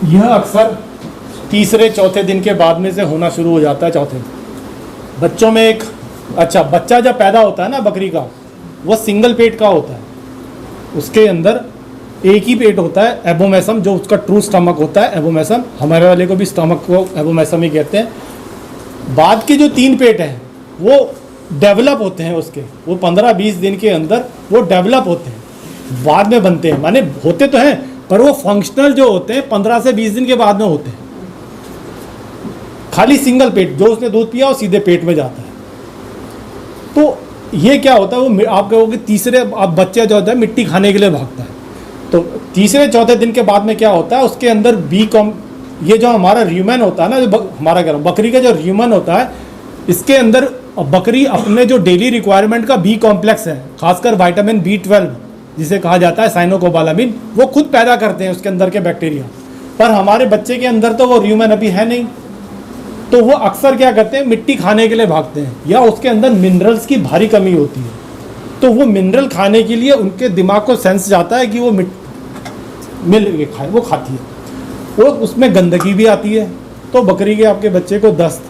यह अक्सर तीसरे चौथे दिन के बाद में से होना शुरू हो जाता है। चौथे बच्चों में एक बच्चा जब पैदा होता है ना बकरी का, वह सिंगल पेट का होता है। उसके अंदर एक ही पेट होता है, एबोमेसम, जो उसका ट्रू स्टमक होता है एबोमेसम। हमारे वाले को भी स्टमक को एबोमेसम ही कहते हैं। बाद के जो 3 पेट हैं वो डेवलप होते हैं उसके, वो 15-20 दिन के अंदर वो डेवलप होते हैं, बाद में बनते हैं। माने होते तो हैं पर वो फंक्शनल जो होते हैं 15 से 20 दिन के बाद में होते हैं। खाली सिंगल पेट, जो उसने दूध पिया वो सीधे पेट में जाता है। तो ये क्या होता है, वो आप कहोगे तीसरे, अब बच्चा जो होता है मिट्टी खाने के लिए भागता है। तो तीसरे चौथे दिन के बाद में क्या होता है, उसके अंदर ये जो हमारा र्यूमेन होता है ना, जो हमारा क्या बकरी का जो र्यूमेन होता है, इसके अंदर बकरी अपने जो डेली रिक्वायरमेंट का बी कॉम्प्लेक्स है, खासकर विटामिन B12 जिसे कहा जाता है साइनोकोबालामिन, वो खुद पैदा करते हैं उसके अंदर के बैक्टीरिया। पर हमारे बच्चे के अंदर तो वो र्यूमेन अभी है नहीं, तो वो अक्सर क्या करते हैं, मिट्टी खाने के लिए भागते हैं, या उसके अंदर मिनरल्स की भारी कमी होती है। तो वो मिनरल खाने के लिए उनके दिमाग को सेंस जाता है कि वो मिल के खाए, वो खाती है। वो उसमें गंदगी भी आती है, तो बकरी के आपके बच्चे को दस्त।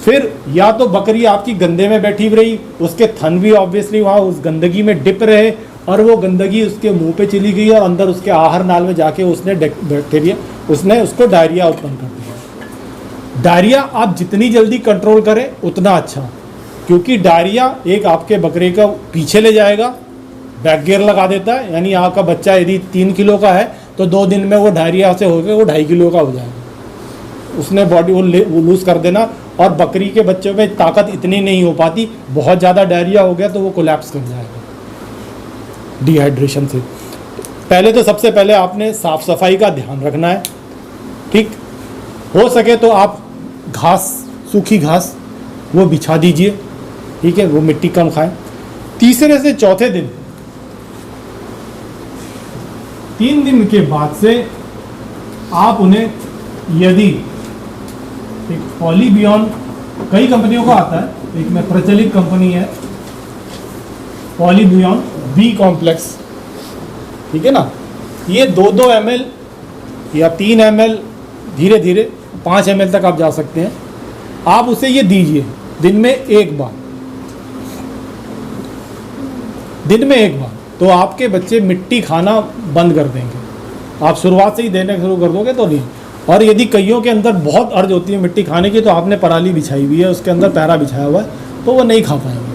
फिर या तो बकरी आपकी गंदे में बैठी रही, उसके थन भी ऑब्वियसली वहाँ उस गंदगी में डिप रहे, और वो गंदगी उसके मुंह पे चली गई और अंदर उसके आहार नाल में जाके उसने बैक्टीरिया, उसने उसको डायरिया उत्पन्न कर दिया। डायरिया आप जितनी जल्दी कंट्रोल करें उतना अच्छा, क्योंकि डायरिया एक आपके बकरे का पीछे ले जाएगा, बैक गियर लगा देता है। यानी आपका बच्चा यदि 3 किलो का है तो 2 दिन में वो डायरिया से होकर वो 2.5 किलो का हो जाएगा। उसने बॉडी वो लूज़ कर देना, और बकरी के बच्चों में ताकत इतनी नहीं हो पाती, बहुत ज़्यादा डायरिया हो गया तो वो कोलैप्स कर जाएगा डिहाइड्रेशन से। पहले तो सबसे पहले आपने साफ़ सफाई का ध्यान रखना है, ठीक। हो सके तो आप घास, सूखी घास वो बिछा दीजिए, ठीक है, वो मिट्टी कम खाएं। तीसरे से चौथे दिन, 3 दिन के बाद से आप उन्हें, यदि एक पॉलीबियॉन, कई कंपनियों का आता है, एक में प्रचलित कंपनी है पॉलीबियॉन बी कॉम्प्लेक्स, ठीक है ना, ये 2-2 ml या 3 ml, धीरे धीरे 5 ml तक आप जा सकते हैं। आप उसे ये दीजिए दिन में 1 बार, दिन में 1 बार, तो आपके बच्चे मिट्टी खाना बंद कर देंगे। आप शुरुआत से ही देने शुरू कर दोगे तो नहीं। और यदि कईयों के अंदर बहुत अर्ज होती है मिट्टी खाने की, तो आपने पराली बिछाई हुई है, उसके अंदर पैरा बिछाया हुआ है, तो वो नहीं खा पाएंगे।